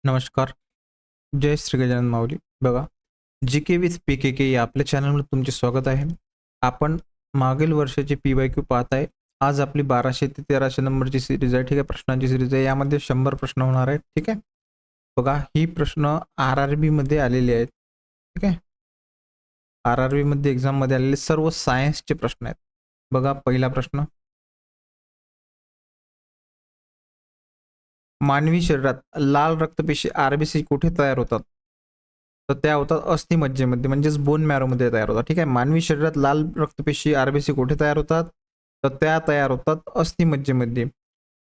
नमस्कार. जय श्री गजानन माऊली. बघा, जी-के विथ पी-के-के या आपल्या चॅनलमध्ये तुमचे स्वागत आहे. आपण मागील वर्षाची पी-वाय-क्यू पाहत आहे. आज आपली 1200 ते 1300 नंबरची सीरीज आहे. ठीक आहे. प्रश्नांची सीरीज आहे. यामध्ये 100 प्रश्न होणार आहेत. ठीक आहे. बघा, ही प्रश्न आर-आर-बीमध्ये आलेली आहेत. ठीक आहे. आर-आर-बीमध्ये एक्झाममध्ये आलेले सर्व सायन्सचे प्रश्न आहेत. बघा, पहिला प्रश्न. मानवी शरीरात लाल रक्तपेशी आर-बी-सी कुठे तयार होतात? तर त्या होतात अस्थिमज्जेमध्ये म्हणजेच बोन मॅरोमध्ये तयार होतात. ठीक आहे. मानवी शरीरात लाल रक्तपेशी आर-बी-सी कुठे तयार होतात? तर त्या तयार होतात अस्थिमज्जेमध्ये.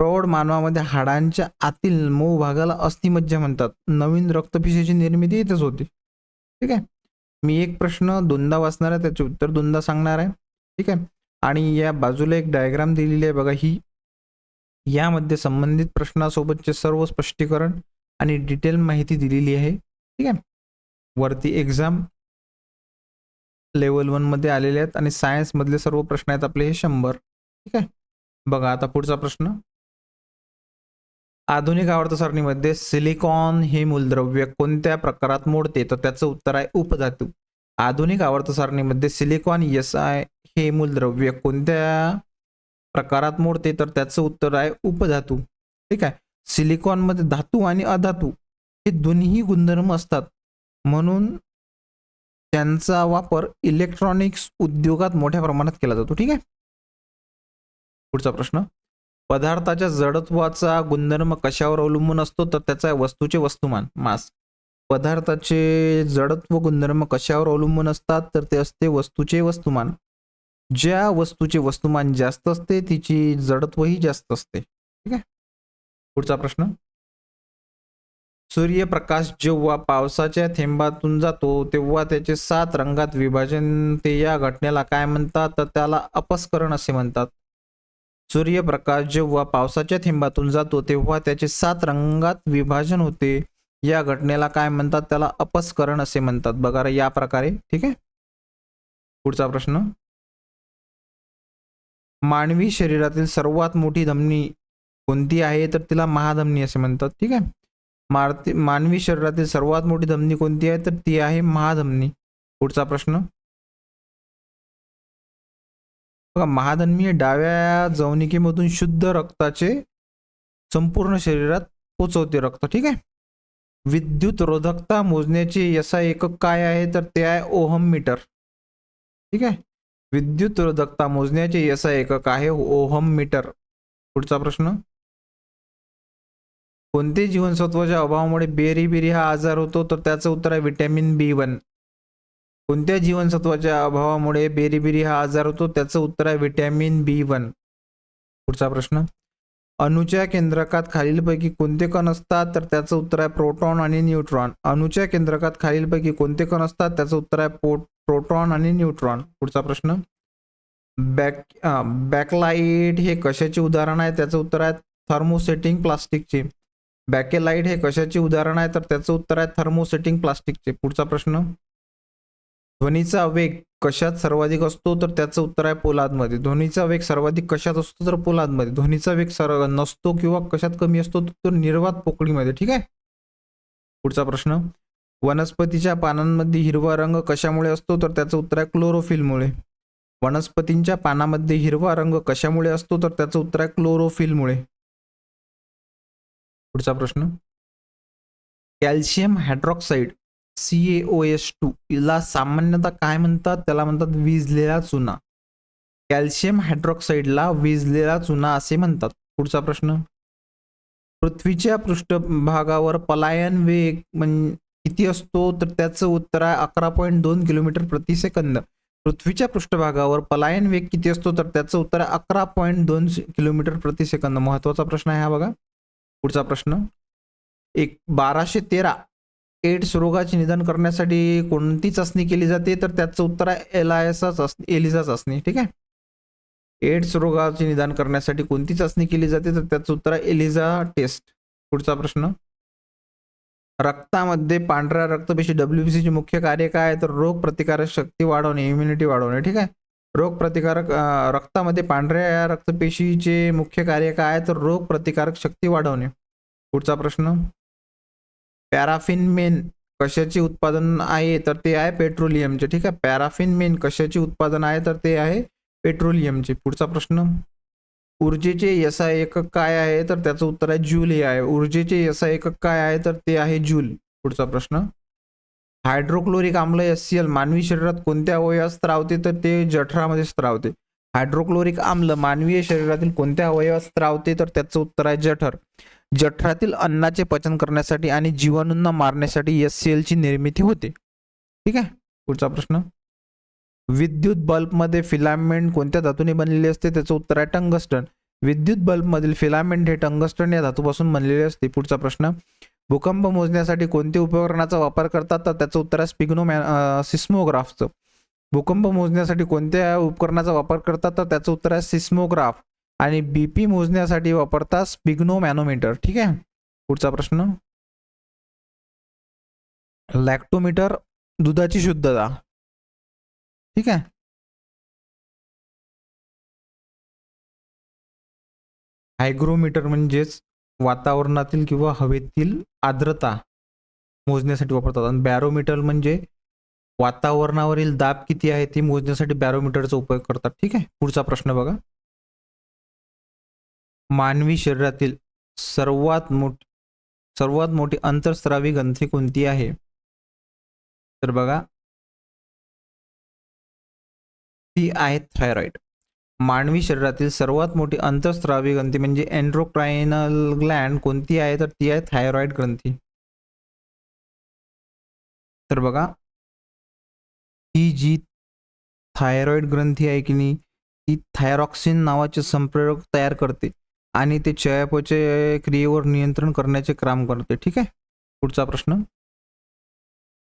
प्रौढ मानवामध्ये हाडांच्या आतील मऊ भागाला अस्थिमज्जा म्हणतात. नवीन रक्तपेशीची निर्मिती इथेच होते. ठीक आहे. मी एक प्रश्न दोनदा वाचणार आहे, त्याचे उत्तर दोनदा सांगणार आहे. ठीक आहे. आणि या बाजूला एक डायग्राम दिलेली आहे बघा, ही यामध्ये संबंधित प्रश्नासोबतचे सर्व स्पष्टीकरण आणि डिटेल माहिती दिलेली आहे. ठीक आहे. वरती एक्झाम लेवल 1 मध्ये आलेले आहेत आणि सायन्समधले सर्व प्रश्न आहेत आपले हे 100. ठीक आहे. बघा आता पुढचा प्रश्न. आधुनिक आवर्त सारणीमध्ये सिलिकॉन हे मूलद्रव्य कोणत्या प्रकारात मोडते? तर त्याचं उत्तर आहे उपधातू. आधुनिक आवर्त सारणीमध्ये सिलिकॉन SI हे मूलद्रव्य कोणत्या प्रकारात मोडते? तर त्याचं उत्तर आहे उपधातू. ठीक आहे. सिलिकॉनमध्ये धातू आणि अधातू हे दोन्ही गुणधर्म असतात, म्हणून त्यांचा वापर इलेक्ट्रॉनिक्स उद्योगात मोठ्या प्रमाणात केला जातो. ठीक आहे. पुढचा प्रश्न. पदार्थाच्या जडत्वाचा गुणधर्म कशावर अवलंबून असतो? तर त्याचा वस्तूचे वस्तुमान, मास. पदार्थाचे जडत्व गुणधर्म कशावर अवलंबून असतात? तर ते असते वस्तूचे वस्तुमान. ज्या वस्तूचे वस्तुमान जास्त असते तिची जडत्वही जास्त असते. ठीक आहे. पुढचा प्रश्न. सूर्यप्रकाश जेव्हा पावसाच्या थेंबातून जातो तेव्हा त्याचे 7 रंगात विभाजन ते या घटनेला काय म्हणतात? तर त्याला अपस्करण असे म्हणतात. सूर्यप्रकाश जेव्हा पावसाच्या थेंबातून जातो तेव्हा त्याचे 7 रंगात विभाजन होते, या घटनेला काय म्हणतात? त्याला अपस्करण असे म्हणतात. बघा या प्रकारे. ठीक आहे. पुढचा प्रश्न. मानवी शरीरातील सर्वात मोठी धमनी कोणती आहे? तर तिला महाधमनी असे म्हणतात. ठीक आहे. मानवी शरीरातील सर्वात मोठी धमनी कोणती आहे? तर ती आहे महाधमनी. पुढचा प्रश्न. बघा, महाधमनी डाव्या जवनिकेमधून शुद्ध रक्ताचे संपूर्ण शरीरात पोचवते रक्त. ठीक आहे. विद्युत रोधकता मोजण्याचे SI एकक काय आहे? तर ते आहे ओहम मीटर. ठीक आहे. विद्युत रोधकता मोजण्याचे SI एकक आहे ओहम मीटर. पुढचा प्रश्न. कोणते जीवनसत्वाच्या अभावामुळे बेरी हा आजार होतो? तर त्याचं उत्तर आहे व्हिटॅमिन B1. कोणत्या जीवनसत्वाच्या अभावामुळे बेरी हा आजार होतो? त्याचं उत्तर आहे व्हिटॅमिन B1. पुढचा प्रश्न. अणूच्या केंद्रकात खालीलपैकी कोणते कण असतात? तर त्याचं उत्तर आहे प्रोटॉन आणि न्यूट्रॉन. अणूच्या केंद्रकात खालीलपैकी कोणते कण असतात? त्याचं उत्तर आहे प्रोटॉन आणि न्यूट्रॉन. पुढचा प्रश्न. बॅकलाइट हे कशाचे उदाहरण आहे? त्याचं उत्तर आहे थर्मोसेटिंग प्लास्टिकचे. बॅकेलाइट हे कशाचे उदाहरण आहे? तर त्याचं उत्तर आहे थर्मोसेटिंग प्लास्टिकचे. पुढचा प्रश्न. ध्वनीचा वेग कशात सर्वाधिक असतो? तर त्याचं उत्तर आहे पोलादमध्ये. ध्वनीचा वेग सर्वाधिक कशात असतो? तर पोलादमध्ये. ध्वनीचा वेग नसतो किंवा कशात कमी असतो? तर निर्वात पोकळीमध्ये. ठीक आहे. पुढचा प्रश्न. वनस्पतीच्या पानांमध्ये हिरवा रंग कशामुळे असतो? तर त्याचं उत्तर आहे क्लोरोफिलमुळे. वनस्पतींच्या पानामध्ये हिरवा रंग कशामुळे असतो? तर त्याचं उत्तर आहे क्लोरोफिलमुळे. पुढचा प्रश्न. कॅल्शियम हायड्रॉक्साईड CaOH2 ला सामान्यतः काय म्हणतात? त्याला म्हणतात विझलेला चुना. कॅल्शियम हायड्रॉक्साईडला विझलेला चुना असे म्हणतात. पुढचा प्रश्न. पृथ्वीच्या पृष्ठभागावर पलायन वेग किती असतो? तर त्याचं उत्तर आहे 11.2 किलोमीटर प्रति सेकंद. पृथ्वीच्या पृष्ठभागावर पलायन वेग किती असतो? तर त्याचं उत्तर आहे 11.2 किलोमीटर प्रति सेकंद. महत्वाचा प्रश्न आहे हा बघा. पुढचा प्रश्न. 1213 एड्स रोगाचे निदान करण्यासाठी कोणती चाचणी केली जाते? तर त्याचं उत्तर आहे एलिझा चाचणी. ठीक आहे. एड्स रोगाचे निदान करण्यासाठी कोणती चाचणी केली जाते? तर त्याचं उत्तर आहे एलिझा टेस्ट. पुढचा प्रश्न. रक्तामध्ये पांढऱ्या रक्तपेशी WBC चे मुख्य कार्य काय आहे? तर रोग प्रतिकारक शक्ती वाढवणे, इम्युनिटी वाढवणे. ठीक आहे. रोग प्रतिकारक रक्तामध्ये पांढऱ्या रक्तपेशीचे मुख्य कार्य काय आहे? तर रोग प्रतिकारक शक्ती वाढवणे. पुढचा प्रश्न. पॅराफिन मेन कशाचे उत्पादन आहे तर ते आहे पेट्रोलियमचे. ठीक आहे, पॅराफिन मेन कशाचे उत्पादन आहे तर ते आहे पेट्रोलियमचे. पुढचा प्रश्न, ऊर्जेचे एसआय एकक काय आहे तर त्याचं उत्तर आहे जूल हे आहे. ऊर्जेचे एसआय एकक काय आहे तर ते आहे जूल. पुढचा प्रश्न, हायड्रोक्लोरिक आम्ल HCl मानवी शरीरात कोणत्या अवयवात स्त्रावते तर ते जठरामध्ये स्त्रावते. हायड्रोक्लोरिक आम्ल मानवी शरीरातील कोणत्या अवयवात स्त्रावते तर त्याचं उत्तर आहे जठर. जठरातील अन्नाचे पचन करण्यासाठी आणि जीवाणूंना मारण्यासाठी HCl ची निर्मिती होते. ठीक आहे, पुढचा प्रश्न, विद्युत बल्बमध्ये फिलामेंट कोणत्या धातूने बनलेले असते त्याचं उत्तर आहे टंगस्टन. विद्युत बल्बमधील फिलामेंट हे टंगस्टन या धातूपासून बनलेले असते. पुढचा प्रश्न, भूकंप मोजण्यासाठी कोणत्या उपकरणाचा वापर करतात तर त्याचं उत्तर आहे सिस्मोग्राफचं. भूकंप मोजण्यासाठी कोणत्या उपकरणाचा वापर करतात तर त्याचं उत्तर आहे सिस्मोग्राफ. आणि BP मोजण्यासाठी वापरतात स्पिग्नोमॅनोमीटर. ठीक आहे, पुढचा प्रश्न, लॅक्टोमीटर दुधाची शुद्धता. ठीक आहे, हायग्रोमीटर म्हणजेच वातावरणातील किंवा हवेतील आर्द्रता मोजण्यासाठी वापरतात. आणि बॅरोमीटर म्हणजे वातावरणावरील दाब किती आहे ते मोजण्यासाठी बॅरोमीटरचा उपयोग करतात. ठीक आहे, पुढचा प्रश्न बघा, मानवी शरीरातील सर्वात मोठी अंतर्स्रावी ग्रंथी कोणती आहे तर बघा ती आहे थायरॉइड. मानवी शरीरातील सर्वात मोठी अंतर्स्रावी ग्रंथी म्हणजे एंड्रोक्राइनल ग्लँड कोणती आहे तर ती आहे थायरॉइड ग्रंथी. तर बघा ही जी थायरॉइड ग्रंथी आहे की नाही ती थायरॉक्सिन नावाचे संप्रेरक तयार करते आणि ते चयापचय क्रियेवर नियंत्रण करण्याचे काम करते. ठीक आहे, पुढचा प्रश्न,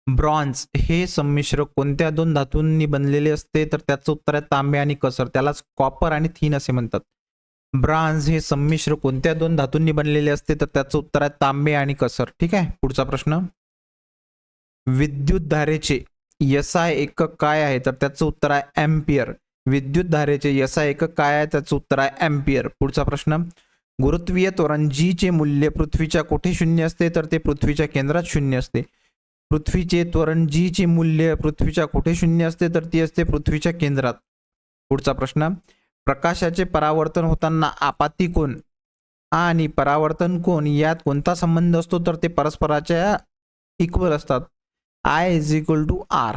ब्रॉन्झ हे संमिश्र कोणत्या दोन धातूंनी बनलेले असते तर त्याचं उत्तर आहे तांबे आणि कसर. त्यालाच कॉपर आणि थिन असे म्हणतात. ब्रॉन्झ हे संमिश्र कोणत्या दोन धातूंनी बनलेले असते तर त्याचं उत्तर आहे तांबे आणि कसर. ठीक आहे, पुढचा प्रश्न, विद्युत धारेचे SI एकक काय आहे तर त्याचं उत्तर आहे एम्पियर. विद्युत धारेचे SI एकक काय आहे त्याचं उत्तर आहे एम्पियर. पुढचा प्रश्न, गुरुत्वीय त्वरण G चे मूल्य पृथ्वीच्या कुठे शून्य असते तर ते पृथ्वीच्या केंद्रात शून्य असते. पृथ्वीचे त्वरण G चे मूल्य पृथ्वीच्या कुठे शून्य असते तर ती असते पृथ्वीच्या केंद्रात. पुढचा प्रश्न, प्रकाशाचे परावर्तन होताना आपत्ती कोन आणि परावर्तन कोन यात कोणता संबंध असतो तर ते परस्पराच्या इक्वल असतात. I=R.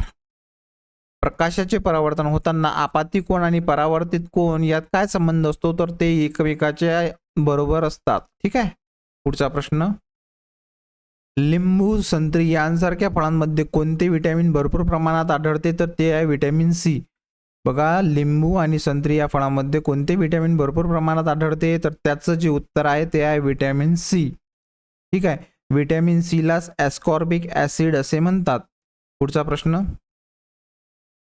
प्रकाशाचे परावर्तन होताना आपत्ती कोन आणि परावर्तित कोन यात काय संबंध असतो तर ते एकमेकाच्या बरोबर असतात. ठीक आहे, पुढचा प्रश्न, लिंबू संत्री यांसारख्या फळांमध्ये कोणते विटॅमिन भरपूर प्रमाणात आढळते तर ते आहे विटॅमिन C. बघा लिंबू आणि संत्री या फळांमध्ये कोणते विटॅमिन भरपूर प्रमाणात आढळते तर त्याचं जे उत्तर आहे ते आहे विटॅमिन C. ठीक आहे, विटॅमिन C लाच ॲस्कॉर्बिक ॲसिड असे म्हणतात. पुढचा प्रश्न,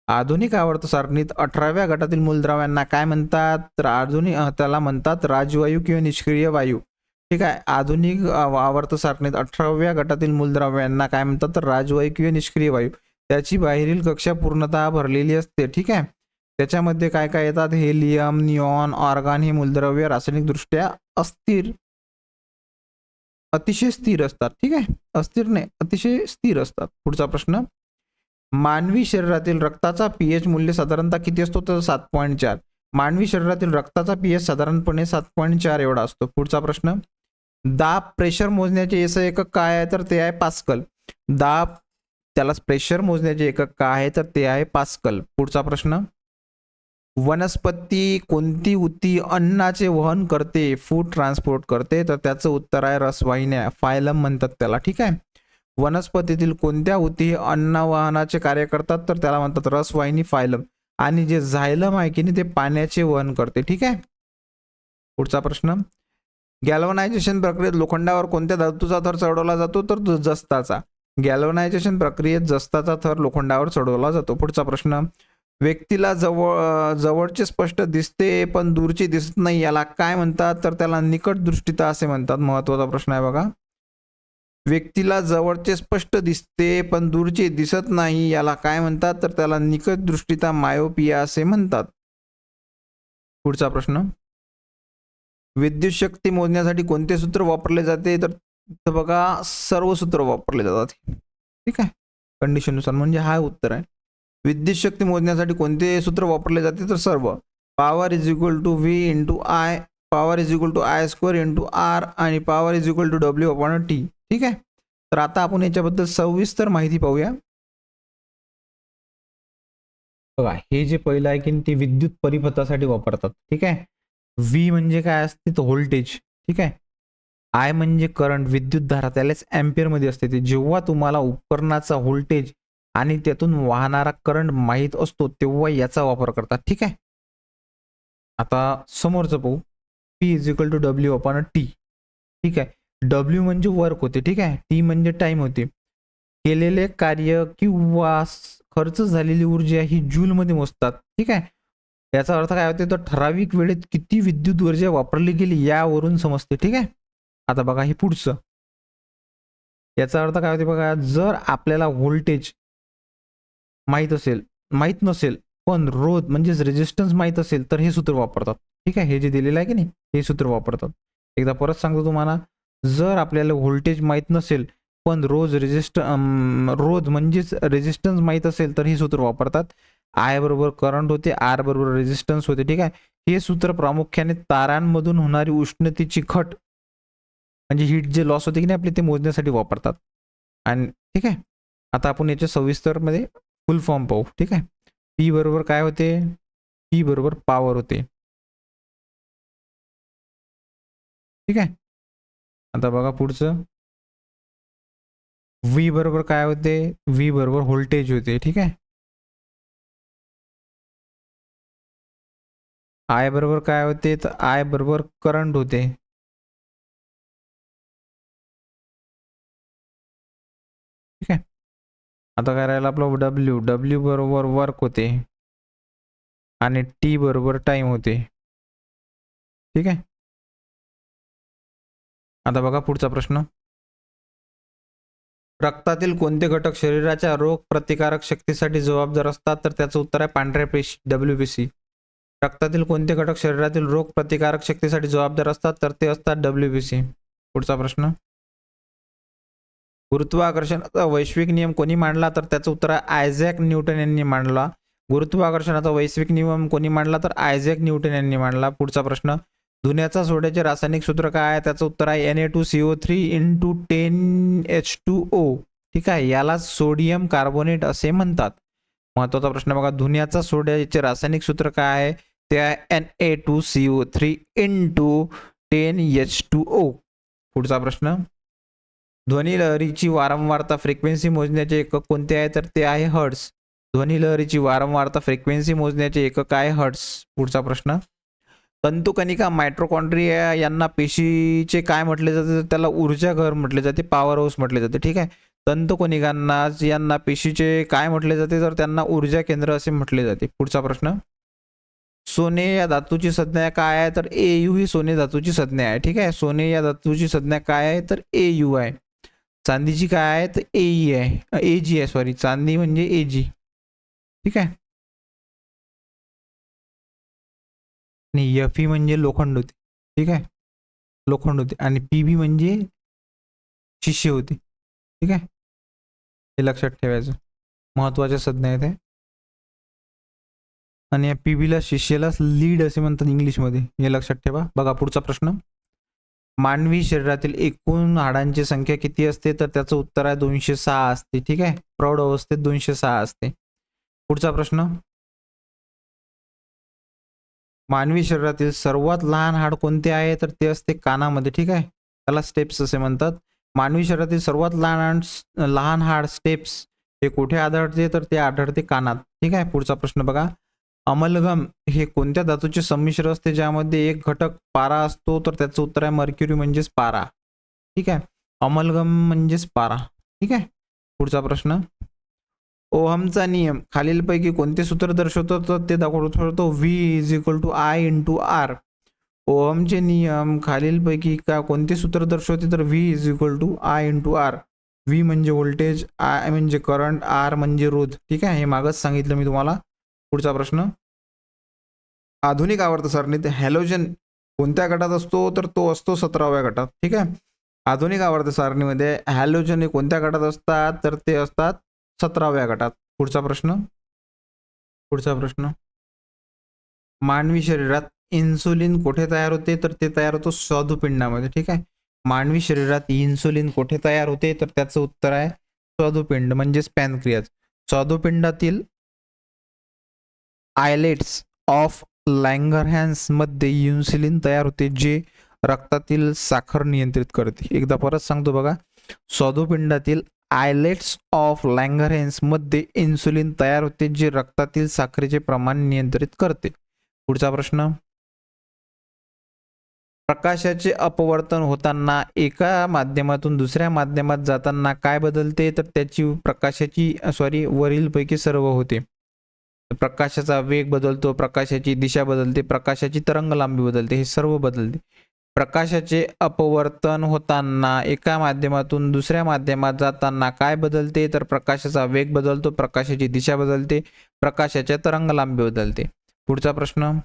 आधुनिक आवर्त सारणीत 18व्या गटातील मूलद्रव्यांना काय म्हणतात तर त्याला म्हणतात राजवायू किंवा निष्क्रिय वायू. ठीक आहे, आधुनिक आवर्त सारणीत 18व्या गटातील मूलद्रव्यांना काय म्हणतात तर राजवायू किंवा निष्क्रिय वायू. त्याची बाहेरील कक्षा पूर्णतः भरलेली असते. ठीक आहे, त्याच्यामध्ये काय काय येतात, हेलियम, निऑन, ऑर्गॉन हे मूलद्रव्य रासायनिकदृष्ट्या अतिशय स्थिर असतात. ठीक आहे, अस्थिर नाही अतिशय स्थिर असतात. पुढचा प्रश्न, मानवी शरीरातील रक्ताचा pH मूल्य साधारणतः किती असतो तर 7.4. मानवी शरीरातील रक्ताचा pH साधारणपणे 7.4 एवढा असतो. पुढचा प्रश्न, दाब प्रेशर मोजण्याचे SI एकक काय आहे तर ते आहे पास्कल. दाब त्याला प्रेशर मोजण्याचे एकक काय आहे तर ते आहे पास्कल. पुढचा प्रश्न, वनस्पती कोणती उती अन्नाचे वहन करते फूड ट्रान्सपोर्ट करते तर त्याचं उत्तर आहे रसवाहिन्या, फायलम म्हणतात त्याला. ठीक आहे, वनस्पतीतील कोणत्या उती अन्न वहनाचे कार्य करतात तर त्याला म्हणतात रसवाहिनी, फायलम. आणि जे झायलम आहे की नाही ते पाण्याचे वहन करते. ठीक आहे, पुढचा प्रश्न, गॅल्वनायझेशन प्रक्रियेत लोखंडावर कोणत्या धातूचा थर चढवला जातो तर जस्ताचा. गॅल्वनायझेशन प्रक्रियेत जस्ताचा थर लोखंडावर चढवला जातो. पुढचा प्रश्न, व्यक्तीला जवळचे स्पष्ट दिसते पण दूरचे दिसत नाही याला काय म्हणतात तर त्याला निकट दृष्टिता असे म्हणतात. महत्वाचा प्रश्न आहे बघा, व्यक्तीला जवळचे स्पष्ट दिसते पण दूरचे दिसत नाही याला काय म्हणतात तर त्याला निकट दृष्टिता, मायोपिया असे म्हणतात. पुढचा प्रश्न, विद्युत शक्ती मोजण्यासाठी कोणते सूत्र वापरले जाते तर तर बघा सर्व सूत्र वापरले जातात. ठीक आहे, कंडिशननुसार, म्हणजे हा उत्तर आहे. विद्युत शक्ती मोजण्यासाठी कोणते सूत्र वापरले जाते? तर सर्व. Power is equal to V into I, power is equal to I square into R आणि power is equal to W upon T. ठीक आहे, तर आता आपण याच्याबद्दल सविस्तर माहिती पाहूया. बघा हे जे पहिलं आहे की ते विद्युत परिपथासाठी वापरतात. ठीक आहे, व्ही म्हणजे काय असते? तर व्होल्टेज. ठीक आहे, आय म्हणजे करंट, विद्युत धारा, त्यालाच एम्पियर मध्ये असते. ते जेव्हा तुम्हाला उपकरणाचा व्होल्टेज आणि त्यातून वाहणारा करंट माहीत असतो तेव्हा याचा वापर करतात. ठीक आहे, आता समोरचं पाहू. P is equal to W upon T. ठीक आहे, डब्ल्यू म्हणजे वर्क होते. ठीक आहे, टी म्हणजे टाइम होते. केलेले कार्य किंवा खर्च झालेली ऊर्जा ही जूल मध्ये मोजतात. ठीक आहे, याचा अर्थ काय होते? तर ठराविक वेळेत किती विद्युत ऊर्जा वापरली गेली यावरून समजते. ठीक आहे, आता बघा हे पुढचं. याचा अर्थ काय होते बघा, जर आपल्याला व्होल्टेज माहीत नसेल पण रोध म्हणजेच रेजिस्टन्स माहीत असेल तर हे सूत्र वापरतात. ठीक आहे, हे जे दिलेलं आहे की नाही हे सूत्र वापरतात. एकदा परत सांगतो तुम्हाला, जर आपल्याला व्होल्टेज माहीत नसेल पण रोध म्हणजेच रेजिस्टन्स माहीत असेल तर हे सूत्र वापरतात. आय बरोबर करंट होते, आर बरोबर रेजिस्टन्स होते. ठीक आहे, हे सूत्र प्रामुख्याने तारांमधून होणारी उष्णतेची घट म्हणजे हीट जे लॉस होते की नाही आपले ते मोजण्यासाठी वापरतात. आणि ठीक आहे, आता आपण याच्या सविस्तर मध्ये फुल फॉर्म पाहू. ठीक आहे, पी बरोबर काय होते? पी बरोबर पॉवर होते. ठीक आहे, आता बघा पुढचं. व्ही बरोबर काय होते? व्ही बरोबर व्होल्टेज होते. ठीक आहे, आय बरोबर काय होते? तर आय बरोबर करंट होते. ठीक आहे, आता काय राहिलं आपलं? डब्ल्यू. डब्ल्यू बरोबर वर्क होते आणि टी बरोबर टाइम होते. ठीक आहे, आता बघा पुढचा प्रश्न. रक्तातील कोणते घटक शरीराच्या रोग प्रतिकारक शक्तीसाठी जबाबदार असतात? तर त्याचं उत्तर आहे पांढऱ्या पेशी, WBC. रक्तातील कोणते घटक शरीरातील रोग प्रतिकारक शक्तीसाठी जबाबदार असतात? तर ते असतात WBC. पुढचा प्रश्न. गुरुत्वाकर्षणाचा वैश्विक नियम कोणी मांडला? तर त्याचं उत्तर आहे आयझॅक न्यूटन यांनी मांडला. गुरुत्वाकर्षणाचा वैश्विक नियम कोणी मांडला? तर आयझॅक न्यूटन यांनी मांडला. पुढचा प्रश्न. धुण्याचा सोड्याचे रासायनिक सूत्र काय आहे? त्याचं उत्तर आहे Na2CO3 इंटू 10H2O. ठीक आहे, याला सोडियम कार्बोनेट असे म्हणतात. महत्वाचा प्रश्न बघा, धुण्याचा सोड्याचे रासायनिक सूत्र काय आहे? ते आहे Na2CO3 इंटू 10H2O. पुढचा प्रश्न. ध्वनी लहरीची वारंवारता फ्रिक्वेन्सी मोजण्याचे एकक कोणते आहे? तर ते आहे हर्ट्स. ध्वनी लहरीची वारंवारता फ्रिक्वेन्सी मोजण्याचे एकक आहे हर्ट्स. पुढचा प्रश्न. तंतुकणिका मायट्रोकॉन्ड्रिया यांना पेशीचे काय म्हटले जाते? तर त्याला ऊर्जा घर म्हटले जाते, पॉवर हाऊस म्हटले जाते. ठीक आहे, तंतुकणिकांना यांना पेशीचे काय म्हटले जाते? तर त्यांना ऊर्जा केंद्र असे म्हटले जाते. पुढचा प्रश्न. सोने या धातूची संज्ञा काय आहे? तर AU ही सोने धातूची संज्ञा आहे. ठीक आहे, सोने या धातूची संज्ञा काय आहे? तर AU आहे. चांदीची काय आहे? तर AE आहे, AG आहे, सॉरी, चांदी म्हणजे AG. ठीक आहे, आणि FE म्हणजे लोखंड होते. ठीक आहे, लोखंड होते. आणि PB म्हणजे शिष्य होते. ठीक आहे, हे लक्षात ठेवायचं, महत्वाच्या संज्ञा आहेत. आणि या PB ला शिष्याला लीड असे म्हणतात इंग्लिशमध्ये, हे लक्षात ठेवा. बघा पुढचा प्रश्न. मानवी शरीरातील एकूण हाडांची संख्या किती असते? तर त्याचं उत्तर आहे 206 असते. ठीक आहे, प्रौढ अवस्थेत 206 असते. पुढचा प्रश्न. मानवी शरीरातील सर्वात लहान हाड कोणते आहे? तर ते असते कानामध्ये. ठीक आहे, त्याला स्टेप्स असे म्हणतात. मानवी शरीरातील सर्वात लहान हाड स्टेप्स हे कुठे आढळते? तर ते आढळते कानात. ठीक आहे, पुढचा प्रश्न बघा. अमलगम हे कोणत्या धातूचे संमिश्र असते ज्यामध्ये एक घटक पारा असतो? तर त्याचं उत्तर आहे मर्क्युरी म्हणजेच पारा. ठीक आहे, अमलगम म्हणजेच पारा. ठीक आहे, पुढचा प्रश्न. ओहमचा नियम खालीलपैकी कोणते सूत्र दर्शवतो? तर ते दाखवतो V is equal to I into R. ओहमचे नियम खालीलपैकी कोणते सूत्र दर्शवते? तर V is equal to I into R. V म्हणजे व्होल्टेज, आय म्हणजे करंट, आर म्हणजे रोध. ठीक आहे, हे मागच सांगितलं मी तुम्हाला. पुढचा प्रश्न. आधुनिक आवर्त सारणीत हॅलोजन कोणत्या गटात असतो? तर तो असतो 17व्या गटात. ठीक आहे, आधुनिक आवर्त सारणीमध्ये हॅलोजन हे कोणत्या गटात असतात, तर ते असतात 17व्या गटात. पुढचा प्रश्न. मानवी शरीरात इन्सुलिन कोठे तयार होते, तर ते तयार होतो स्वादुपिंडामध्ये. ठीक आहे. मानवी शरीरात इन्सुलिन कोठे तयार होते, तर त्याचं उत्तर आहे स्वादुपिंड म्हणजेच पॅनक्रियाज. स्वादुपिंडातील आयलेट्स ऑफ लँगरहॅन्स मध्ये इन्सुलिन तयार होते, जे रक्तातील साखर नियंत्रित करते. एकदा परत सांगतो बघा. स्वादुपिंडातील आयलेट्स ऑफ लँगरहॅन्स मध्ये इन्सुलिन तयार होते, जे रक्तातील साखरेचे प्रमाण नियंत्रित करते. पुढचा प्रश्न. प्रकाशाचे अपवर्तन होताना एका माध्यमातून दुसऱ्या माध्यमात जाताना काय बदलते, तर त्याची प्रकाशाची वरीलपैकी सर्व होते. प्रकाशाचा वेग बदलतो, प्रकाशाची दिशा बदलते, प्रकाशाची तरंग लांबी बदलते, हे सर्व बदलते. प्रकाशाचे अपवर्तन होताना एका माध्यमातून दुसऱ्या माध्यमात जाताना काय बदलते, तर प्रकाशाचा वेग बदलतो, प्रकाशाची दिशा बदलते, प्रकाशाच्या तरंग लांबी बदलते. पुढचा प्रश्न.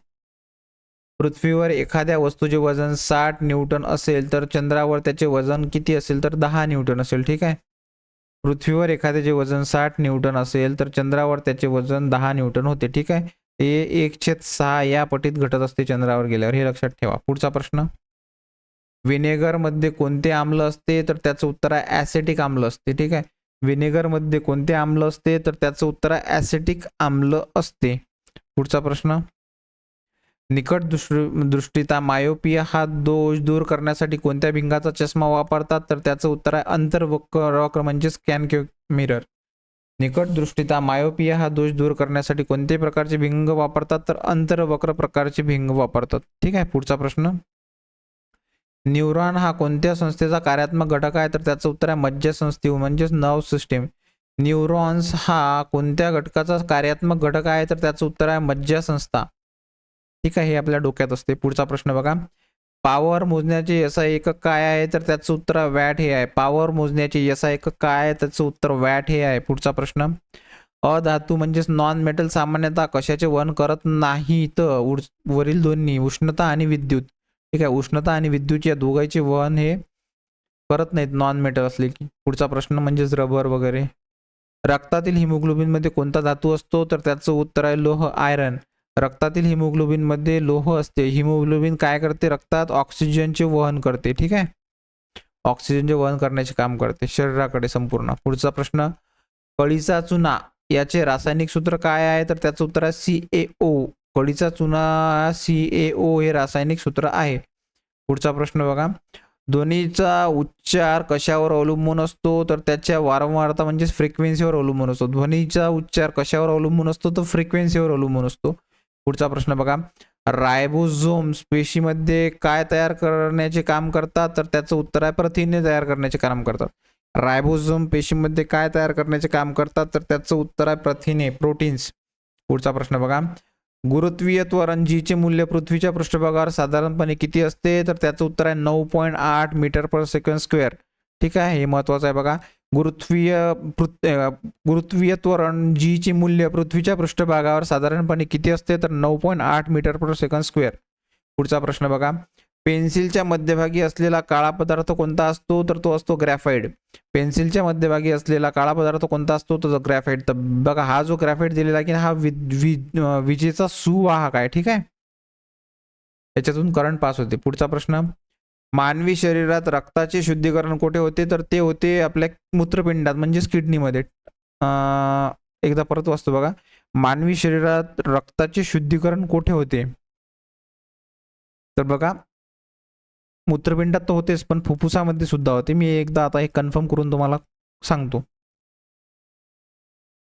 पृथ्वीवर एखाद्या वस्तूचे वजन 60 न्यूटन असेल, तर चंद्रावर त्याचे वजन किती असेल, तर 10 न्यूटन असेल. ठीक आहे. पृथ्वीवर एखाद्याचे वजन 60 न्यूटन असेल, तर चंद्रावर त्याचे वजन 10 न्यूटन होते. ठीक आहे. ते 1/6 या पटीत घटत असते चंद्रावर गेल्यावर, हे लक्षात ठेवा. पुढचा प्रश्न. व्हिनेगरमध्ये कोणते आम्ल असते, तर त्याचं उत्तर आहे ॲसिटिक आम्ल असते. ठीक आहे. व्हिनेगरमध्ये कोणते आम्ल असते, तर त्याचं उत्तर आहे ॲसिटिक आम्ल असते. पुढचा प्रश्न. निकट दृष्टिता मायोपिया हा दोष दूर करण्यासाठी कोणत्या भिंगाचा चष्मा वापरतात, तर त्याचं उत्तर आहे अंतर्वक्र म्हणजेच कॅनक्यू मिरर. निकट दृष्टिता मायोपिया हा दोष दूर करण्यासाठी कोणते प्रकारचे भिंग वापरतात, तर अंतर्वक्र प्रकारचे भिंग वापरतात. ठीक आहे. पुढचा प्रश्न. न्यूरॉन हा कोणत्या संस्थेचा कार्यात्मक घटक आहे, तर त्याचं उत्तर आहे मज्जासंस्थेय म्हणजेच नर्व सिस्टीम. न्यूरॉन्स हा कोणत्या घटकाचा कार्यात्मक घटक आहे, तर त्याचं उत्तर आहे मज्जासंस्था. ठीक आहे. हे आपल्या डोक्यात असते. पुढचा प्रश्न बघा. पॉवर मोजण्याचे SI एकक काय आहे, तर त्याचं उत्तर वॅट हे आहे. पॉवर मोजण्याचे SI एकक काय आहे, त्याचं उत्तर वॅट हे आहे. पुढचा प्रश्न. अधातू म्हणजेच नॉन मेटल सामान्यतः कशाचे वहन करत नाहीत, वरील दोन्ही उष्णता आणि विद्युत. ठीक आहे. उष्णता आणि विद्युत या दोघांचे वहन हे करत नाहीत नॉन मेटल असले की. पुढचा प्रश्न म्हणजेच रबर वगैरे. रक्तातील हिमोग्लोबिन मध्ये कोणता धातू असतो, तर त्याचं उत्तर आहे लोह, आयरन. रक्तातील हिमोग्लोबिन मध्ये लोह असते. हिमोग्लोबिन काय करते, रक्तात ऑक्सिजनचे वहन करते. ठीक आहे. ऑक्सिजनचे वहन करण्याचे काम करते शरीराकडे संपूर्ण. पुढचा प्रश्न. कळीचा चुना याचे रासायनिक सूत्र काय आहे, तर त्याचं उत्तर आहे CaO. कळीचा चुना CaO हे रासायनिक सूत्र आहे. पुढचा प्रश्न बघा. ध्वनीचा उच्चार कशावर अवलंबून असतो, तर त्याच्या वारंवारता म्हणजेच फ्रिक्वेन्सीवर अवलंबून असतो. ध्वनीचा उच्चार कशावर अवलंबून असतो, तर फ्रिक्वेन्सीवर अवलंबून असतो. पुढचा प्रश्न बघा. रायबोझोम्स पेशीमध्ये काय तयार करण्याचे काम करतात, तर त्याचं उत्तर आहे प्रथिने तयार करण्याचे काम करतात. रायबोझोम पेशीमध्ये काय तयार करण्याचे काम करतात, तर त्याचं उत्तर आहे प्रथिने, प्रोटीन्स. पुढचा प्रश्न बघा. गुरुत्वीय त्वरण Gचे मूल्य पृथ्वीच्या पृष्ठभागावर साधारणपणे किती असते, तर त्याचं उत्तर आहे 9.8 मीटर पर सेकंड स्क्वेअर. ठीक आहे. हे महत्वाचं आहे बघा. गुरुत्वीय त्वरण Gचे मूल्य पृथ्वीच्या पृष्ठभागावर साधारणपणे किती असते, तर 9.8 मीटर पर सेकंड स्क्वेअर. पुढचा प्रश्न बघा. पेन्सिलच्या मध्यभागी असलेला काळा पदार्थ कोणता असतो, तर तो असतो ग्रॅफाइट. पेन्सिलच्या मध्यभागी असलेला काळा पदार्थ कोणता असतो, तो ग्रॅफाइट. तर बघा हा जो ग्रॅफाइट दिलेला आहे की हा विजेचा सुवाहक आहे. ठीक आहे. याच्यातून करंट पास होते. पुढचा प्रश्न. मानवी शरीरात रक्ताचे शुद्धीकरण कुठे होते, तर ते होते आपल्या मूत्रपिंडात म्हणजेच किडनीमध्ये. एकदा परत वाचतो बघा. मानवी शरीरात रक्ताचे शुद्धीकरण कुठे होते, तर बघा मूत्रपिंडात तर होतेच, पण फुफ्फुसामध्ये सुद्धा होते. मी एकदा आता हे कन्फर्म करून तुम्हाला सांगतो.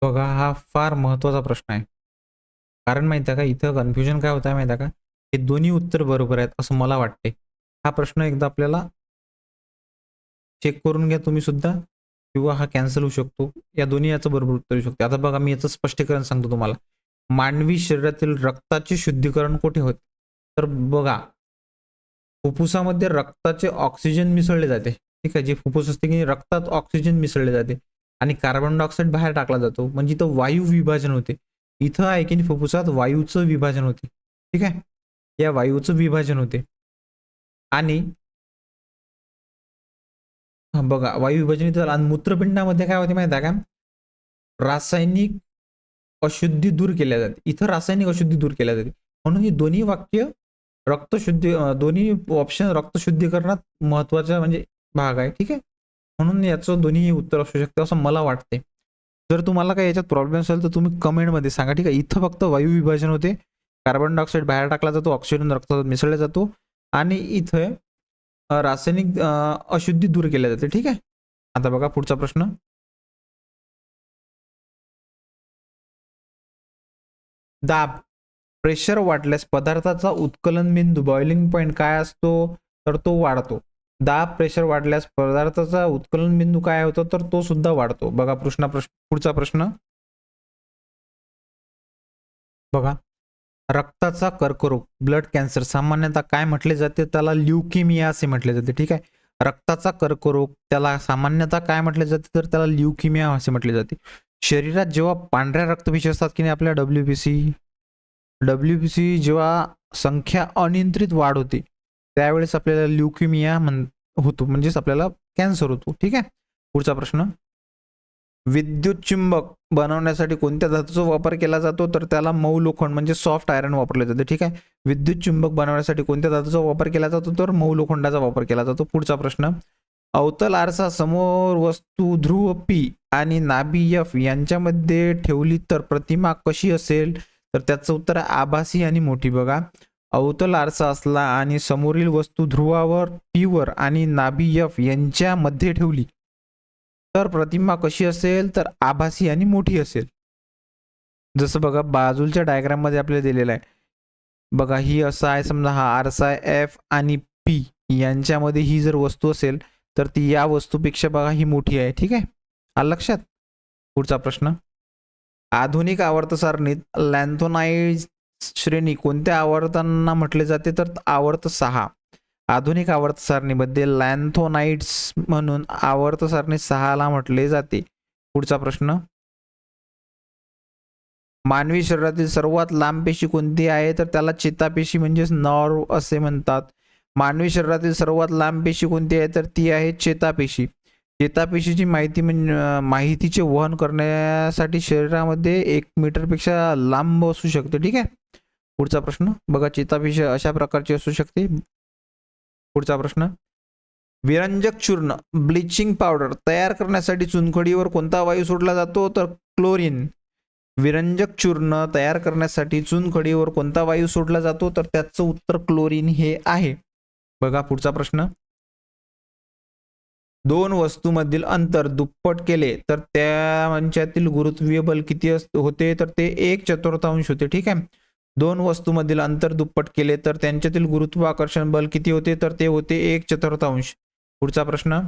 बघा हा फार महत्वाचा प्रश्न आहे. कारण माहिती आहे का, इथं कन्फ्युजन काय होत आहे माहिती आहे का, हे दोन्ही उत्तर बरोबर आहेत असं मला वाटते. हा प्रश्न एकदा आपल्याला चेक करून घ्या तुम्ही सुद्धा, किंवा हा कॅन्सल होऊ शकतो. या दोन्ही याचं बरोबर उत्तर येऊ शकते. आता बघा मी याचं स्पष्टीकरण सांगतो तुम्हाला. मानवी शरीरातील रक्ताचे शुद्धीकरण कुठे होते, तर बघा फुफ्फुसामध्ये रक्ताचे ऑक्सिजन मिसळले जाते. ठीक आहे. जे फुफ्फुस असते की रक्तात ऑक्सिजन मिसळले जाते आणि कार्बन डायऑक्साईड बाहेर टाकला जातो, म्हणजे इथं वायू विभाजन होते. इथं आहे की फुफ्फुसात वायूचं विभाजन होते. ठीक आहे. या वायूचं विभाजन होते आणि बघा वायू विभाजन इथं झालं. आणि मूत्रपिंडामध्ये काय होते माहिती आहे का, रासायनिक अशुद्धी दूर केल्या जाते. इथं रासायनिक अशुद्धी दूर केल्या जाते. म्हणून ही दोन्ही वाक्य रक्तशुद्धी, दोन्ही ऑप्शन रक्तशुद्धीकरणात महत्वाचा म्हणजे भाग आहे. ठीक आहे, म्हणून याचं दोन्ही उत्तर असू शकते असं मला वाटते. जर तुम्हाला काही याच्यात प्रॉब्लेम असेल तर तुम्ही कमेंटमध्ये सांगा. ठीक आहे, इथं फक्त वायू विभाजन होते, कार्बन डायऑक्साईड बाहेर टाकला जातो, ऑक्सिजन रक्तात मिसळला जातो, आणि इथं रासायनिक अशुद्धी दूर केल्या जाते. ठीक आहे, आता बघा पुढचा प्रश्न. दाब, प्रेशर वाढल्यास पदार्थाचा उत्कलन बिंदू बॉइलिंग पॉइंट काय असतो, तर तो वाढतो. दाब प्रेशर वाढल्यास पदार्थाचा उत्कलन बिंदू काय होतो, तर तो सुद्धा वाढतो. बघा पुढचा प्रश्न बघा. रक्ताचा कर्करोग, ब्लड कॅन्सर सामान्यतः काय म्हटले जाते, त्याला ल्युकेमिया असे म्हटले जाते. ठीक आहे, रक्ताचा कर्करोग त्याला सामान्यतः काय म्हटले जाते, तर त्याला ल्युकेमिया असे म्हटले जाते. शरीरात जेव्हा पांढऱ्या रक्तपेशी असतात की नाही आपल्या डब्ल्यूबीसी जेव्हा संख्या अनियंत्रित वाढ होते त्यावेळेस आपल्याला ल्युकेमिया होतो, म्हणजेच आपल्याला कॅन्सर होतो. ठीक आहे, पुढचा प्रश्न. विद्युत चुंबक बनवण्यासाठी कोणत्या धातूचा वापर केला जातो, तर त्याला मऊ लोखंड म्हणजे सॉफ्ट आयरन वापरले जाते. ठीक आहे, विद्युत चुंबक बनवण्यासाठी कोणत्या धातूचा वापर केला जातो, तर मऊ लोखंडाचा वापर केला जातो. पुढचा प्रश्न. अवतल आरसा समोर वस्तू ध्रुव पी आणि नाभी एफ यांच्यामध्ये ठेवली तर प्रतिमा कशी असेल, तर त्याचं उत्तर आहे आभासी आणि मोठी. बघा, अवतल आरसा असला आणि समोरील वस्तू ध्रुवावर पी वर आणि नाभी एफ यांच्यामध्ये ठेवली तर प्रतिमा कशी असेल, तर आभासी आणि मोठी असेल. जसं बघा बाजूच्या डायग्राम मध्ये आपल्याला दिलेलं आहे. बघा ही असं आहे, समजा हा आरसा एफ आणि पी यांच्यामध्ये ही जर वस्तू असेल तर ती या वस्तूपेक्षा बघा ही मोठी आहे. ठीक आहे, आलं लक्षात. पुढचा प्रश्न. आधुनिक आवर्त सारणीत लॅन्थोनाइड श्रेणी कोणत्या आवर्तांना म्हटले जाते, तर आवर्त 6. आधुनिक आवर्त सारणीमध्ये लॅन्थोनाइड्स म्हणून आवर्त सारणी 6 ला म्हटले जाते. पुढचा प्रश्न. मानवी शरीरातील सर्वात लांब पेशी कोणती आहे, तर त्याला चेतापेशी म्हणजेच नर्व असे म्हणतात. मानवी शरीरातील सर्वात लांब पेशी कोणती आहे, तर ती आहे चेतापेशी. चेतापेशीची माहितीचे वहन करण्यासाठी शरीरामध्ये 1 मीटरपेक्षा लांब असू शकते. ठीक आहे, पुढचा प्रश्न. बघा चेतापेशी अशा प्रकारची असू शकते. पुढचा प्रश्न. विरंजक चूर्ण ब्लिचिंग पावडर तयार करण्यासाठी चुनखडीवर कोणता वायू सोडला जातो, तर क्लोरीन. विरंजक चूर्ण तयार करण्यासाठी चुनखडीवर कोणता वायू सोडला जातो, तर त्याचं उत्तर क्लोरीन हे आहे. बघा पुढचा प्रश्न. दोन वस्तूमधील अंतर दुप्पट केले तर त्यांच्यातील गुरुत्वीय बल किती होते, तर ते 1/4 होते. ठीक आहे, दोन वस्तूमधील अंतर दुप्पट केले तर त्यांच्यातील गुरुत्वाकर्षण बल किती होते, तर ते होते 1/4. पुढचा प्रश्न.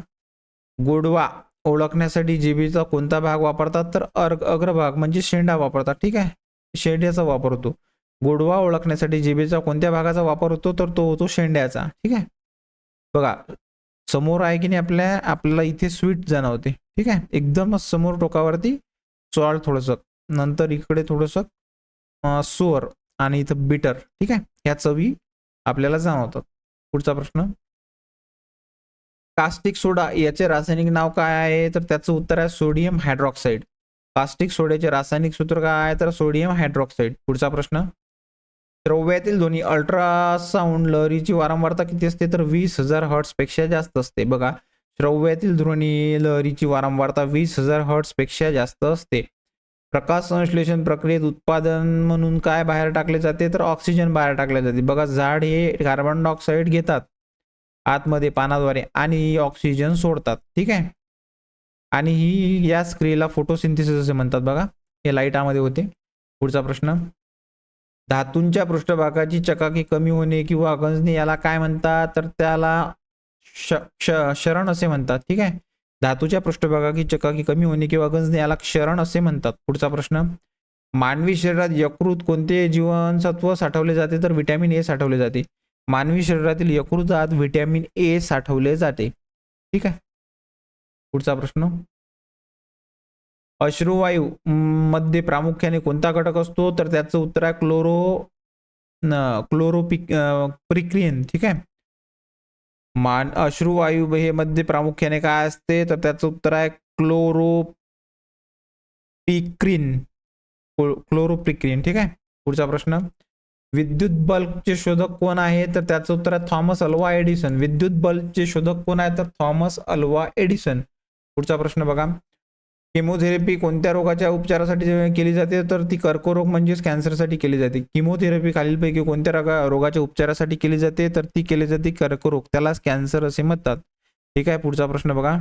गोडवा ओळखण्यासाठी जिभेचा कोणता भाग वापरतात, तर अग्रभाग म्हणजे शेंडा वापरतात. ठीक आहे, शेंड्याचा वापर होतो. गोडवा ओळखण्यासाठी जिभेचा कोणत्या भागाचा वापर होतो, तर तो होतो शेंड्याचा. ठीक आहे, बघा समोर आहे की नाही आपल्याला इथे स्वीट जाणवते. ठीक आहे, एकदमच समोर टोकावरती सॉल्ट थोडंसं, नंतर इकडे थोडंसं सोअर आणि इथं बिटर. ठीक आहे, ह्या चवी आपल्याला जाणवतात. पुढचा प्रश्न. कास्टिक सोडा याचे रासायनिक नाव काय आहे, तर त्याचं उत्तर आहे सोडियम हायड्रॉक्साईड. कास्टिक सोड्याचे रासायनिक सूत्र काय आहे, तर सोडियम हायड्रॉक्साईड. पुढचा प्रश्न. द्रव्यातील ध्वनी अल्ट्रासाऊंड लहरीची वारंवारता किती असते, तर 20,000 हर्ट्स पेक्षा जास्त असते. बघा श्रव्यातील ध्वनी लहरीची वारंवारता 20,000 हर्ट्स पेक्षा जास्त असते. प्रकाश संश्लेषण प्रक्रियेत उत्पादन म्हणून काय बाहेर टाकले जाते, तर ऑक्सिजन बाहेर टाकले जाते. बघा झाड हे कार्बन डायऑक्साईड घेतात आतमध्ये पानाद्वारे आणि ऑक्सिजन सोडतात. ठीक आहे, आणि ही या क्रियेला फोटोसिंथेसिस असे म्हणतात. बघा हे लाईटामध्ये होते. पुढचा प्रश्न. धातूंच्या पृष्ठभागाची चकाकी कमी होणे किंवा गंजणे याला काय म्हणतात, तर त्याला क्षरण असे म्हणतात. ठीक आहे, धातूच्या पृष्ठभागाची चकाकी कमी होणे किंवा गंजणे याला क्षरण असे म्हणतात. पुढचा प्रश्न. मानवी शरीरात यकृत कोणते जीवनसत्व साठवले जाते, तर व्हिटॅमिन ए साठवले जाते. मानवी शरीरातील यकृतात व्हिटॅमिन ए साठवले जाते. ठीक आहे, पुढचा प्रश्न. अश्रुवायू मध्ये प्रामुख्याने कोणता घटक असतो, तर त्याचं उत्तर आहे क्लोरोप्रिक्रियन. ठीक आहे, अश्रुवायू हे मध्ये प्रामुख्याने काय असते, तर त्याचं उत्तर आहे क्लोरोपिक्रिन. क्लोरोपिक्रिन. ठीक आहे. पुढचा प्रश्न, विद्युत बल्बचे शोधक कोण आहे, तर त्याचं उत्तर आहे थॉमस अल्वा एडिसन. विद्युत बल्बचे शोधक कोण आहे, तर थॉमस अल्वा एडिसन. पुढचा प्रश्न बघा, केमोथेरपी कोणत्या रोगाच्या उपचारासाठी केली जाते, तर ती कर्करोग म्हणजेच कॅन्सरसाठी केली जाते. किमोथेरपी खालीलपैकी कोणत्या रोगाच्या उपचारासाठी केली जाते, तर ती केली जाते कर्करोग, त्यालाच कॅन्सर असे म्हणतात. ठीक आहे. पुढचा प्रश्न बघा,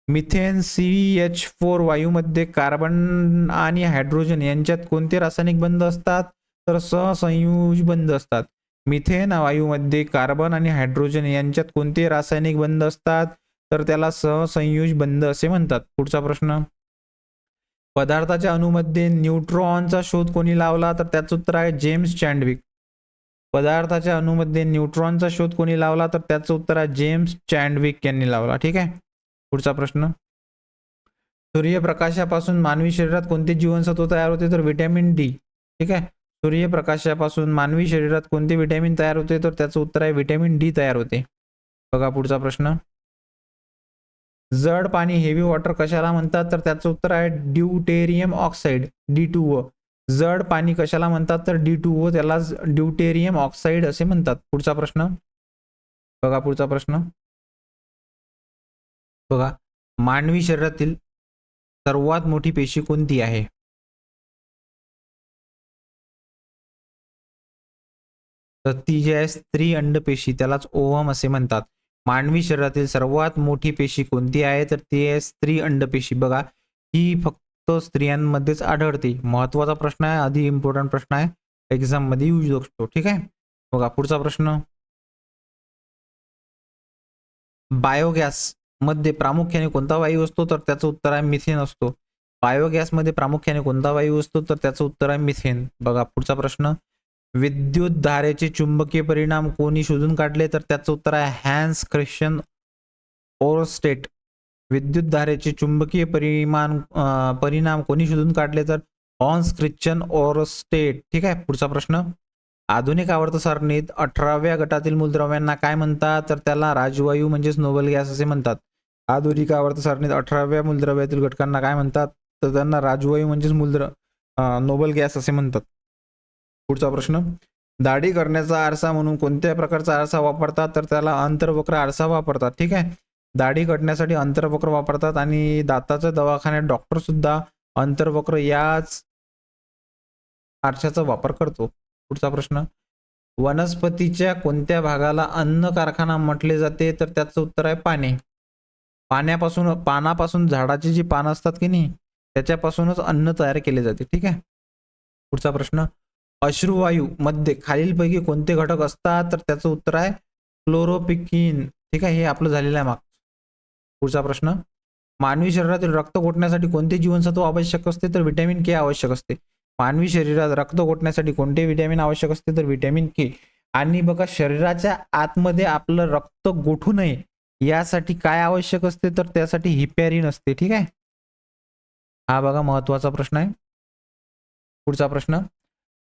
मिथेन CH4 वायूमध्ये कार्बन आणि हायड्रोजन यांच्यात कोणते रासायनिक बंध असतात, तर सहसंयुज बंध असतात. मिथेन वायूमध्ये कार्बन आणि हायड्रोजन यांच्यात कोणते रासायनिक बंध असतात, तर त्याला सहसंयुज बंध असे म्हणतात. पुढचा प्रश्न, पदार्थाच्या अणूमध्ये न्यूट्रॉनचा शोध कोणी लावला, तर त्याचं उत्तर आहे जेम्स चॅडविक. पदार्थाच्या अणूमध्ये न्यूट्रॉनचा शोध कोणी लावला, तर त्याचं उत्तर आहे जेम्स चॅडविक यांनी लावला. ठीक आहे. पुढचा प्रश्न, सूर्यप्रकाशापासून मानवी शरीरात कोणते जीवनसत्व तयार होते, तर विटॅमिन डी. ठीक आहे. सूर्यप्रकाशापासून मानवी शरीरात कोणते विटॅमिन तयार होते, तर त्याचं उत्तर आहे विटॅमिन डी तयार होते. बघा पुढचा प्रश्न, जड पाणी हेवी वॉटर कशाला म्हणतात, तर त्याचं उत्तर आहे ड्यूटेरियम ऑक्साईड D2O. जड पाणी कशाला म्हणतात, तर D2O, त्याला ड्यूटेरियम ऑक्साईड असे म्हणतात. पुढचा प्रश्न बघा, पुढचा प्रश्न बघा, मानवी शरीरातील सर्वात मोठी पेशी कोणती आहे, तर ती जी आहे स्त्री अंडपेशी, त्यालाच ओव्हम असे म्हणतात. मानवी शरीरातील सर्वात मोठी पेशी कोणती आहे, तर ती आहे स्त्री अंडपेशी. बघा, ही फक्त स्त्रियांमध्येच आढळते. महत्वाचा प्रश्न आहे, आधी इम्पॉर्टंट प्रश्न आहे, एक्झाम मध्ये येऊ शकतो. ठीक आहे. बघा पुढचा प्रश्न, बायोगॅस मध्ये प्रामुख्याने कोणता वायू असतो, तर त्याचं उत्तर आहे मिथेन असतो. बायोगॅस मध्ये प्रामुख्याने कोणता वायू असतो, तर त्याचं उत्तर आहे मिथेन. बघा पुढचा प्रश्न, विद्युत धारेचे चुंबकीय परिणाम कोणी शोधून काढले, तर त्याचं उत्तर आहे हॅन्स ख्रिश्चन ओरस्टेट. विद्युत धारेचे चुंबकीय परिणाम कोणी शोधून काढले, तर हॉन्स ख्रिश्चन ओरस्टेट. ठीक आहे. पुढचा प्रश्न, आधुनिक आवर्त सारणीत 18व्या गटातील मूलद्रव्यांना काय म्हणतात, तर त्याला राजवायू म्हणजेच नोबल गॅस असे म्हणतात. आधुनिक आवर्त सारणीत 18व्या मूलद्रव्यातील घटकांना काय म्हणतात, तर त्यांना राजवायू म्हणजेच नोबल गॅस असे म्हणतात. पुढचा प्रश्न, दाढी करण्याचा आरसा म्हणून कोणत्या प्रकारचा आरसा वापरतात, तर त्याला अंतर्वक्र आरसा वापरतात. ठीक आहे. दाढी काढण्यासाठी अंतर्वक्र वापरतात आणि दाताच्या दवाखान्यात डॉक्टर सुद्धा अंतर्वक्र याच आरशाचा वापर करतो. पुढचा प्रश्न, वनस्पतीच्या कोणत्या भागाला अन्न कारखाना म्हटले जाते, तर त्याचं उत्तर आहे पाने. पानापासून झाडाची जी पानं असतात की नाही, त्याच्यापासूनच अन्न तयार केले जाते. ठीक आहे. पुढचा प्रश्न, अश्रुवायू मध्ये खालीलपैकी कोणते घटक असतात, तर त्याचं उत्तर आहे क्लोरोपिकिन. ठीक आहे. हे आपलं झालेलं आहे मागचं. पुढचा प्रश्न, मानवी शरीरातील रक्त गोठण्यासाठी कोणते जीवनसत्व आवश्यक असते, तर विटॅमिन के आवश्यक असते. मानवी शरीरात रक्त गोठण्यासाठी कोणते विटॅमिन आवश्यक असते, तर विटॅमिन के. आणि बघा, शरीराच्या आतमध्ये आपलं रक्त गोठू नये यासाठी काय आवश्यक असते, तर त्यासाठी हिपॅरिन असते. ठीक आहे. हा बघा महत्वाचा प्रश्न आहे. पुढचा प्रश्न,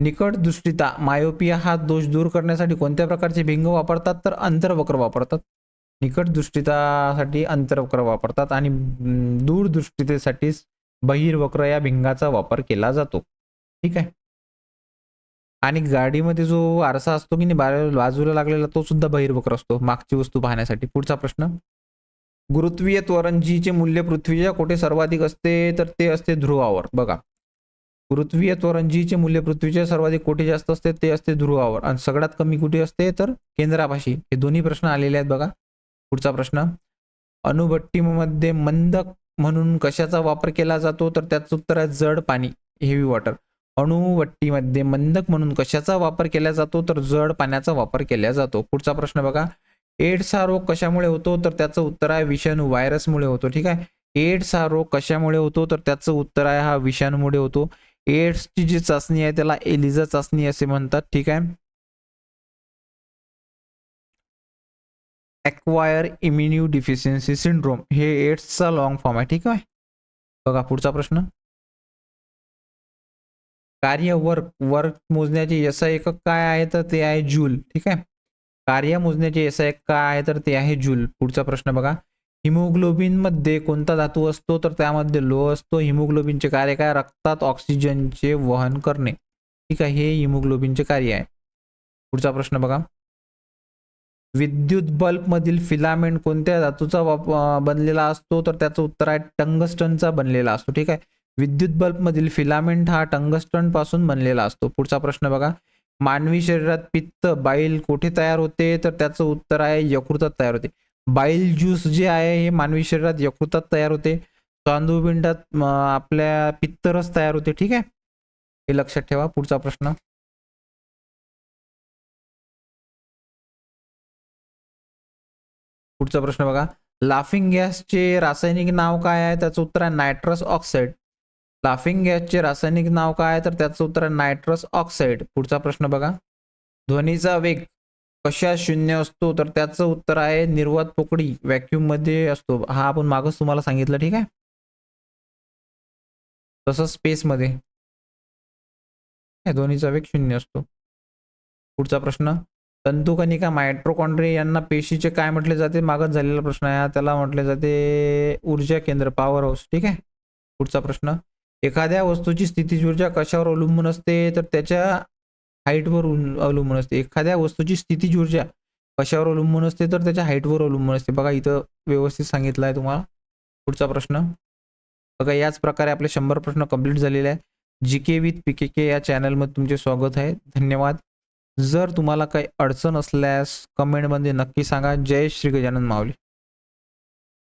निकट दृष्टिता मायोपिया हा दोष दूर करण्यासाठी कोणत्या प्रकारचे भिंग वापरतात, तर अंतर्वक्र वापरतात. निकट दृष्टितासाठी अंतर्वक्र वापरतात आणि दूरदृष्टितेसाठी बहिर्वक्र या भिंगाचा वापर केला जातो. ठीक आहे. आणि गाडीमध्ये जो आरसा असतो की नाही बाजूला लागलेला, तो सुद्धा बहिर्वक्र असतो मागची वस्तू पाहण्यासाठी. पुढचा प्रश्न, गुरुत्वीय त्वरणजीचे मूल्य पृथ्वीच्या कोठे सर्वाधिक असते, तर ते असते ध्रुवावर. बघा, गुरुत्वीय त्वरणजीचे मूल्य पृथ्वीच्या सर्वाधिक कोठे जास्त असते, ते असते ध्रुवावर. आणि सगळ्यात कमी कुठे असते, तर केंद्रापाशी. हे दोन्ही प्रश्न आलेले आहेत. बघा पुढचा प्रश्न, अणुभट्टीमध्ये मंदक म्हणून कशाचा वापर केला जातो, तर त्याचं उत्तर आहे जड पाणी, हेवी वॉटर. अणुभट्टीमध्ये मंदक म्हणून कशाचा वापर केला जातो, तर जड पाण्याचा वापर केला जातो. पुढचा प्रश्न बघा, एड्स हा रोग कशामुळे होतो, तर त्याचं उत्तर आहे विषाणू व्हायरसमुळे होतो. ठीक आहे. एड्स हा रोग कशामुळे होतो, तर त्याचं उत्तर आहे हा विषाणूमुळे होतो. एड्सची जी चाचणी आहे त्याला एलिझा चाचणी असे म्हणतात. ठीक आहे. ॲक्वायर इम्युन्यू डिफिशियन्सी सिंड्रोम हे एड्सचा लॉंग फॉर्म आहे. ठीक आहे. बघा पुढचा प्रश्न, वर्क मोजण्याचे SI एकक काय आहे, तर ते आहे जूल. ठीक आहे. कार्य मोजण्याचे SI काय आहे तर ते आहे जूल. पुढचा प्रश्न बघा. हिमोग्लोबिन मध्ये कोणता धातू असतो तर त्यामध्ये लोह असतो. हिमोग्लोबिनचे कार्य काय? रक्तात ऑक्सिजनचे वहन करणे. ठीक आहे, हे हिमोग्लोबिनचे कार्य आहे. पुढचा प्रश्न बघा. विद्युत बल्ब मधील फिलामेंट कोणत्या धातूचा बनलेला असतो तर त्याचं उत्तर आहे टंगस्टनचा बनलेला असतो. ठीक आहे, विद्युत बल्ब मधील फिलामेंट हा टंगस्टन पासून बनलेला असतो. पुढचा प्रश्न बघा. मानवी शरीरात पित्त बाईल कोठे तयार होते तर त्याचं उत्तर आहे यकृतात तयार होते. बाईल ज्यूस जे आहे हे मानवी शरीरात यकृतात तयार होते. स्वादुपिंडात आपल्या पित्तरस तयार होते. ठीक आहे, हे लक्षात ठेवा. पुढचा प्रश्न. पुढचा प्रश्न बघा. लाफिंग गॅसचे रासायनिक नाव काय आहे? त्याचं उत्तर आहे नायट्रस ऑक्साईड. लाफिंग गॅसचे रासायनिक नाव काय आहे तर त्याचं उत्तर आहे नायट्रस ऑक्साईड. पुढचा प्रश्न बघा. ध्वनीचा वेग कशात शून्य असतो तर त्याचं उत्तर आहे निर्वात पोकळी व्हॅक्यूम मध्ये असतो. हा आपण मागच तुम्हाला सांगितलं. ठीक आहे, तसंच स्पेसमध्ये ध्वनीचा वेग शून्य असतो. पुढचा प्रश्न. तंतुकणिका मायट्रोकॉन्ड्रिया यांना पेशीचे काय म्हटले जाते? मागच झालेला प्रश्न आहे, त्याला म्हटले जाते ऊर्जा केंद्र, पॉवर हाऊस. ठीक आहे. पुढचा प्रश्न. एखाद्या वस्तूची स्थितीज ऊर्जा कशावर अवलंबून असते तर त्याच्या हाईटवर अवलंबून असते. एखाद्या वस्तूची स्थितीज ऊर्जा कशावर अवलंबून असते तर त्याच्या हाईटवर अवलंबून असते. बघा इथं व्यवस्थित सांगितलं आहे तुम्हाला. पुढचा प्रश्न बघा. याच प्रकारे आपले 100 प्रश्न कंप्लीट झालेले आहे. GK विथ PKK या चॅनलमध्ये तुमचे स्वागत आहे. धन्यवाद. जर तुम्हाला काही अडचण असल्यास कमेंटमध्ये नक्की सांगा. जय श्री गजानन माऊली.